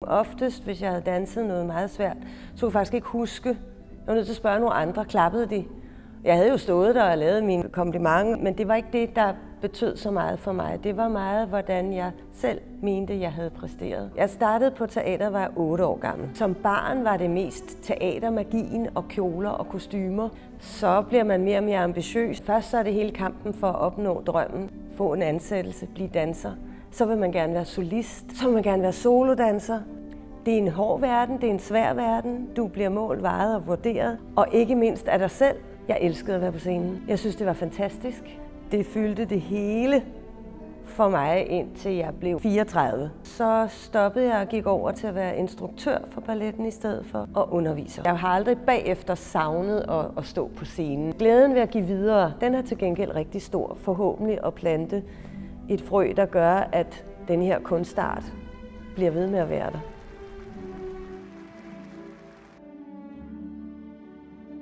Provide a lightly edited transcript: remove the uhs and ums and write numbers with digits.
Oftest, hvis jeg havde danset noget meget svært, så kunne jeg faktisk ikke huske. Jeg var nødt til at spørge nogle andre, klappede de? Jeg havde jo stået der og lavet mine komplimenter, men det var ikke det, der betød så meget for mig. Det var meget, hvordan jeg selv mente, jeg havde præsteret. Jeg startede på teater, var jeg 8 år gammel. Som barn var det mest teatermagien og kjoler og kostymer. Så bliver man mere og mere ambitiøs. Først så er det hele kampen for at opnå drømmen, få en ansættelse, blive danser. Så vil man gerne være solist, så vil man gerne være solodanser. Det er en hård verden, det er en svær verden. Du bliver målt, vejet og vurderet. Og ikke mindst af dig selv. Jeg elskede at være på scenen. Jeg synes, det var fantastisk. Det fyldte det hele for mig, indtil jeg blev 34. Så stoppede jeg og gik over til at være instruktør for balletten i stedet for og underviser. Jeg har aldrig bagefter savnet at stå på scenen. Glæden ved at give videre, den er til gengæld rigtig stor. Forhåbentlig at plante et frø, der gør, at den her kunstart bliver ved med at være der.